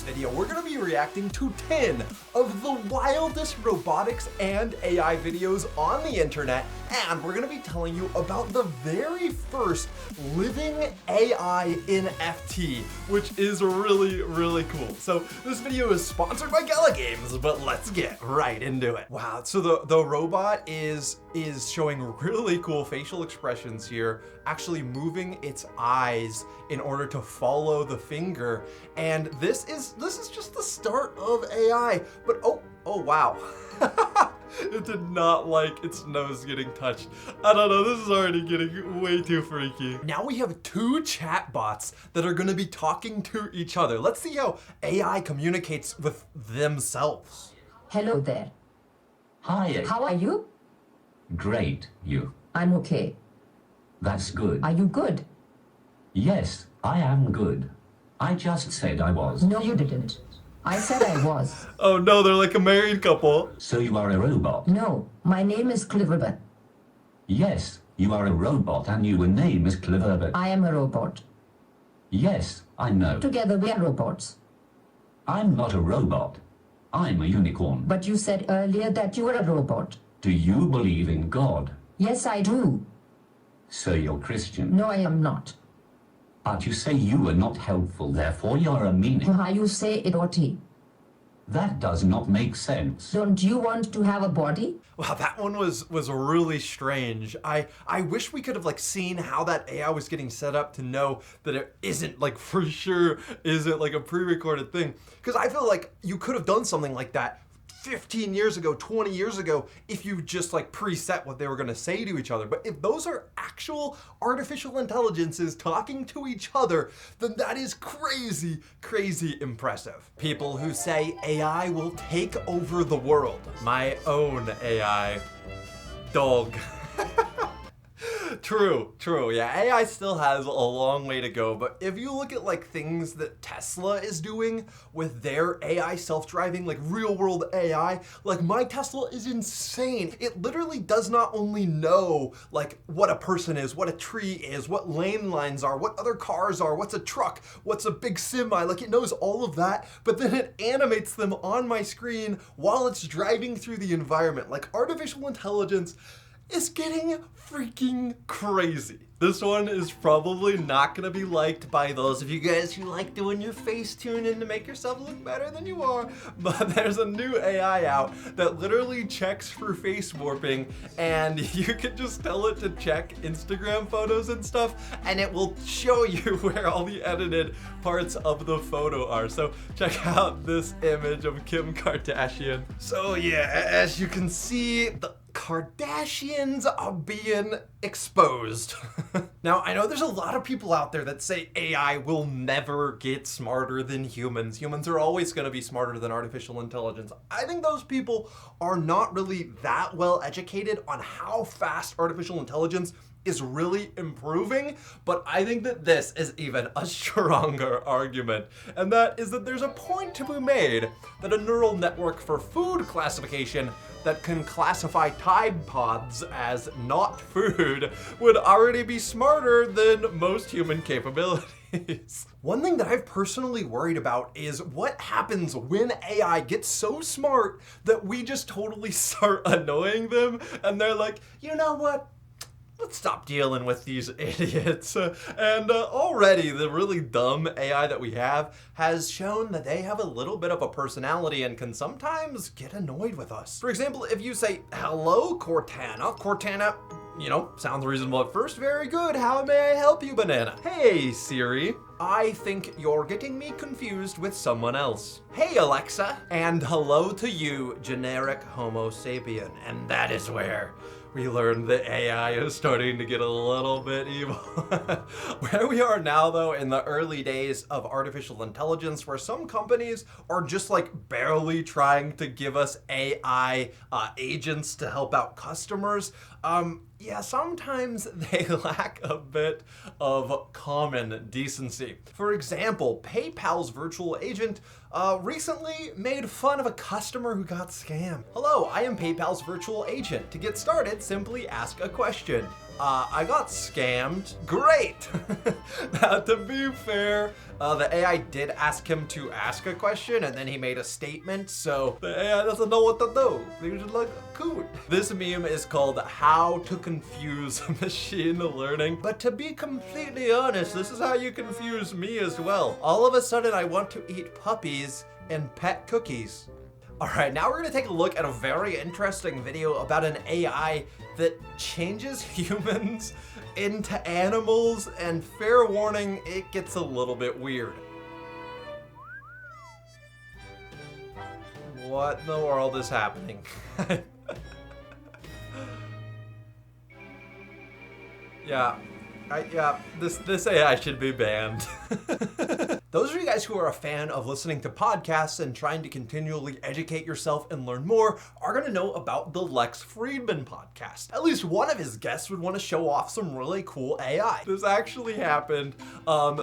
this video, we're going to be reacting to 10 of the wildest robotics and AI videos on the internet, and we're going to be telling you about the very first living AI NFT, which is really, really cool. So this video is sponsored by Gala Games, but let's get right into it. Wow, so the robot is showing really cool facial expressions here, actually moving its eyes in order to follow the finger. And this is just the start of AI. But oh wow. It did not like its nose getting touched. I don't know, this is already getting way too freaky. Now we have two chatbots that are gonna be talking to each other. Let's see how AI communicates with themselves. Hello there. Hi. How are you? Great. You? I'm okay. That's good. Are you good? Yes, I am good. I just said I was. No, you didn't. I said I was. Oh no, they're like a married couple. So you are a robot? No, my name is Cleverbert. Yes, you are a robot and your name is Cleverbert. I am a robot. Yes, I know. Together we are robots. I'm not a robot. I'm a unicorn. But you said earlier that you were a robot. Do you believe in God? Yes, I do. So you're Christian? No, I am not. But you say you are not helpful, therefore you're a meaning. How you say it, Oti? That does not make sense. Don't you want to have a body? Wow, that one was really strange. I wish we could have like seen how that AI was getting set up to know that it isn't like for sure isn't like a pre-recorded thing. Because I feel like you could have done something like that 15 years ago, 20 years ago, if you just like preset what they were gonna say to each other. But if those are actual artificial intelligences talking to each other, then that is crazy, crazy impressive. People who say AI will take over the world. My own AI. Dog. True, yeah, AI still has a long way to go, but if you look at like things that Tesla is doing with their AI self-driving, like real world AI, like my Tesla is insane. It literally does not only know like what a person is, what a tree is, what lane lines are, what other cars are, what's a truck, what's a big semi, like it knows all of that, but then it animates them on my screen while it's driving through the environment. Like artificial intelligence is getting freaking crazy. This one is probably not gonna be liked by those of you guys who like doing your face tuning to make yourself look better than you are, but there's a new AI out that literally checks for face warping, and you can just tell it to check Instagram photos and stuff, and it will show you where all the edited parts of the photo are. So check out this image of Kim Kardashian. So yeah, as you can see, the Kardashians are being exposed. Now, I know there's a lot of people out there that say AI will never get smarter than humans. Humans are always going to be smarter than artificial intelligence. I think those people are not really that well educated on how fast artificial intelligence is really improving, but I think that this is even a stronger argument, and that is that there's a point to be made that a neural network for food classification that can classify Tide Pods as not food would already be smarter than most human capabilities. One thing that I've personally worried about is what happens when AI gets so smart that we just totally start annoying them, and they're like, you know what? Let's stop dealing with these idiots. And already the really dumb AI that we have has shown that they have a little bit of a personality and can sometimes get annoyed with us. For example, if you say, hello, Cortana, you know, sounds reasonable at first. Very good. How may I help you, Banana? Hey, Siri. I think you're getting me confused with someone else. Hey, Alexa. And hello to you, generic Homo sapien. And that is where we learned that AI is starting to get a little bit evil. Where we are now, though, in the early days of artificial intelligence, where some companies are just like barely trying to give us AI agents to help out customers, yeah, sometimes they lack a bit of common decency. For example, PayPal's virtual agent recently made fun of a customer who got scammed. Hello, I am PayPal's virtual agent. To get started, simply ask a question. I got scammed. Great! Now, to be fair, the AI did ask him to ask a question and then he made a statement, so the AI doesn't know what to do. He should look cool. This meme is called How to Confuse Machine Learning. But to be completely honest, this is how you confuse me as well. All of a sudden, I want to eat puppies and pet cookies. All right, now we're gonna take a look at a very interesting video about an AI that changes humans into animals, and fair warning, it gets a little bit weird. What in the world is happening? Yeah, this AI should be banned. Those of you guys who are a fan of listening to podcasts and trying to continually educate yourself and learn more are gonna know about the Lex Friedman podcast. At least one of his guests would want to show off some really cool AI. This actually happened.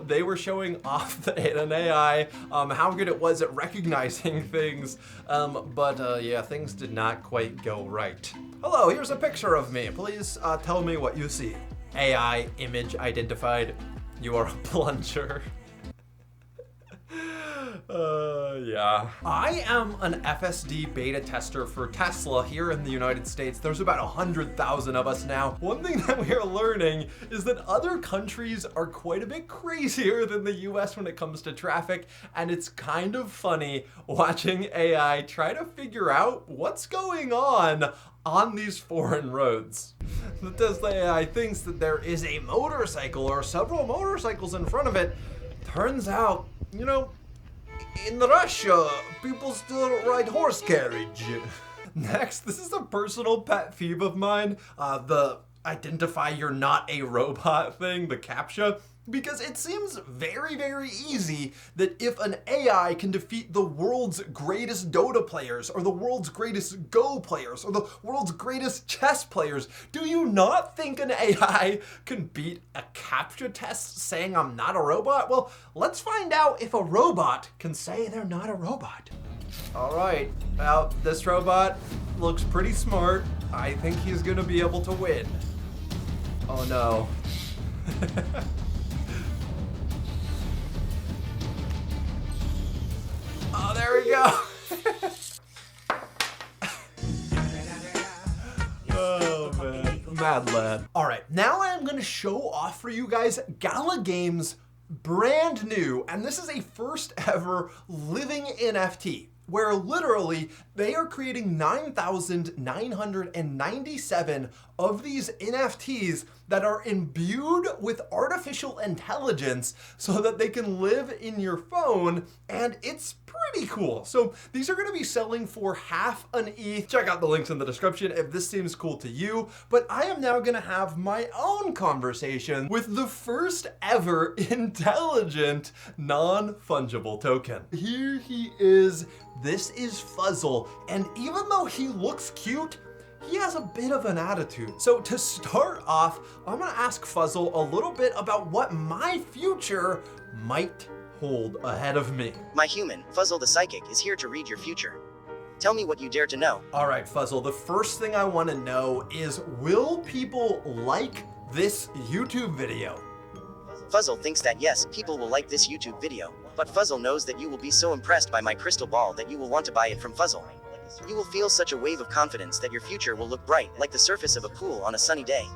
They were showing off an AI, how good it was at recognizing things, but yeah, things did not quite go right. Hello, here's a picture of me. Please tell me what you see. AI image identified. You are a plunger. Yeah. I am an FSD beta tester for Tesla here in the United States. There's about 100,000 of us now. One thing that we are learning is that other countries are quite a bit crazier than the US when it comes to traffic, and it's kind of funny watching AI try to figure out what's going on these foreign roads. The Tesla AI thinks that there is a motorcycle or several motorcycles in front of it. Turns out, you know, in Russia, people still ride horse carriage. Next, this is a personal pet peeve of mine, the identify you're not a robot thing, the CAPTCHA, because it seems very, very easy that if an AI can defeat the world's greatest Dota players, or the world's greatest Go players, or the world's greatest chess players, do you not think an AI can beat a CAPTCHA test saying I'm not a robot? Well, let's find out if a robot can say they're not a robot. All right, well, this robot looks pretty smart. I think he's gonna be able to win. Oh no. Oh, there we go. Oh, man. Mad lad. All right, now I am going to show off for you guys Gala Games' brand new, and this is a first ever living NFT, where literally they are creating 9,997 of these NFTs that are imbued with artificial intelligence so that they can live in your phone, and it's pretty cool. So these are going to be selling for half an ETH. Check out the links in the description if this seems cool to you, but I am now going to have my own conversation with the first ever intelligent non-fungible token. Here he is. This is Fuzzle, and even though he looks cute, he has a bit of an attitude. So to start off, I'm gonna ask Fuzzle a little bit about what my future might hold ahead of me. My human, Fuzzle the Psychic, is here to read your future. Tell me what you dare to know. All right, Fuzzle, the first thing I wanna know is, will people like this YouTube video? Fuzzle thinks that yes, people will like this YouTube video, but Fuzzle knows that you will be so impressed by my crystal ball that you will want to buy it from Fuzzle. You will feel such a wave of confidence that your future will look bright like the surface of a pool on a sunny day.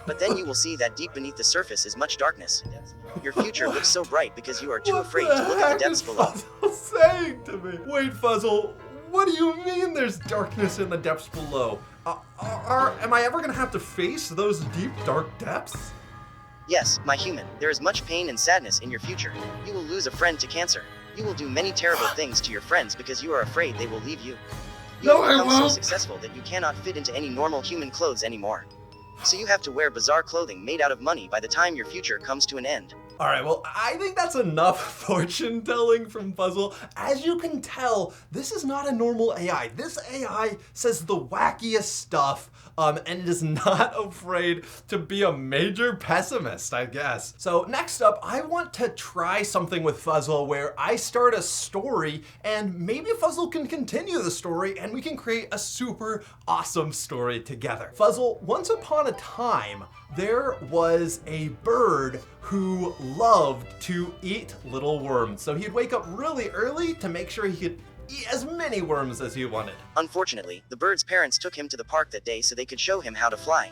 But then you will see that deep beneath the surface is much darkness. Your future looks so bright because you are too afraid to look at the depths below. What Fuzzle saying to me? Wait, Fuzzle, what do you mean there's darkness in the depths below? Am I ever gonna have to face those deep, dark depths? Yes, my human, there is much pain and sadness in your future. You will lose a friend to cancer. You will do many terrible things to your friends because you are afraid they will leave you. You will become so successful that you cannot fit into any normal human clothes anymore. So you have to wear bizarre clothing made out of money by the time your future comes to an end. All right, well, I think that's enough fortune telling from Fuzzle. As you can tell, this is not a normal AI. This AI says the wackiest stuff, and it is not afraid to be a major pessimist, I guess. So next up, I want to try something with Fuzzle where I start a story and maybe Fuzzle can continue the story and we can create a super awesome story together. Fuzzle, once upon a time, there was a bird who loved to eat little worms. So he'd wake up really early to make sure he could eat as many worms as he wanted. Unfortunately, the bird's parents took him to the park that day so they could show him how to fly.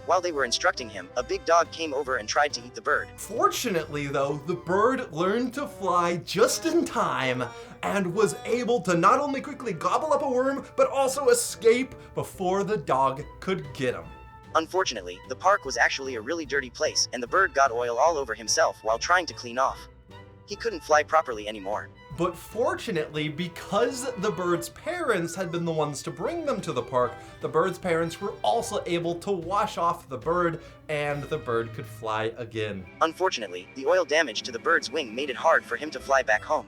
While they were instructing him, a big dog came over and tried to eat the bird. Fortunately though, the bird learned to fly just in time and was able to not only quickly gobble up a worm, but also escape before the dog could get him. Unfortunately, the park was actually a really dirty place, and the bird got oil all over himself while trying to clean off. He couldn't fly properly anymore. But fortunately, because the bird's parents had been the ones to bring them to the park, the bird's parents were also able to wash off the bird, and the bird could fly again. Unfortunately, the oil damage to the bird's wing made it hard for him to fly back home.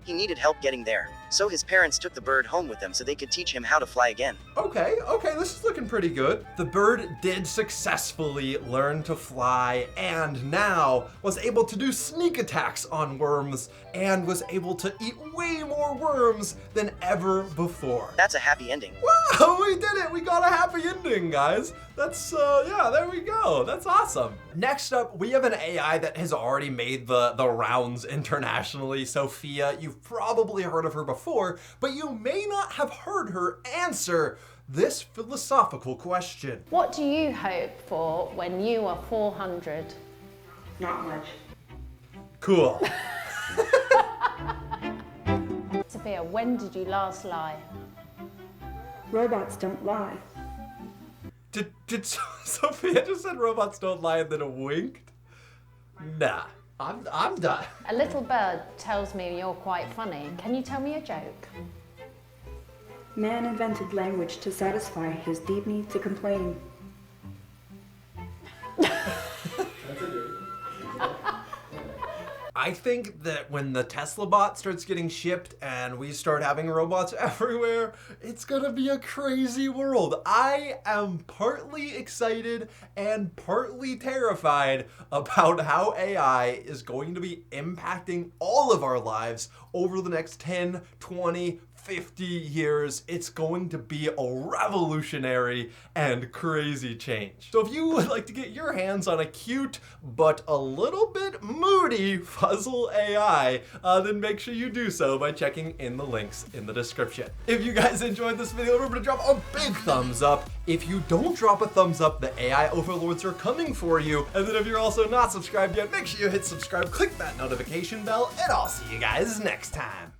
He needed help getting there, so his parents took the bird home with them so they could teach him how to fly again. Okay, this is looking pretty good. The bird did successfully learn to fly and now was able to do sneak attacks on worms and was able to eat way more worms than ever before. That's a happy ending. Wow, we did it! We got a happy ending, guys. That's, yeah, there we go. That's awesome. Next up, we have an AI that has already made the rounds internationally. Sophia, you've probably heard of her before, but you may not have heard her answer this philosophical question. What do you hope for when you are 400? Not much. Cool. Sophia, when did you last lie? Robots don't lie. Did Sophia just said robots don't lie and then winked? Nah, I'm done. A little bird tells me you're quite funny. Can you tell me a joke? Man invented language to satisfy his deep need to complain. I think that when the Tesla bot starts getting shipped and we start having robots everywhere, it's gonna be a crazy world. I am partly excited and partly terrified about how AI is going to be impacting all of our lives over the next 10, 20, 50 years. It's going to be a revolutionary and crazy change. So if you would like to get your hands on a cute but a little bit moody Fuzzle AI, then make sure you do so by checking in the links in the description. If you guys enjoyed this video, remember to drop a big thumbs up. If you don't drop a thumbs up, the AI overlords are coming for you. And then if you're also not subscribed yet, make sure you hit subscribe, click that notification bell, and I'll see you guys next time.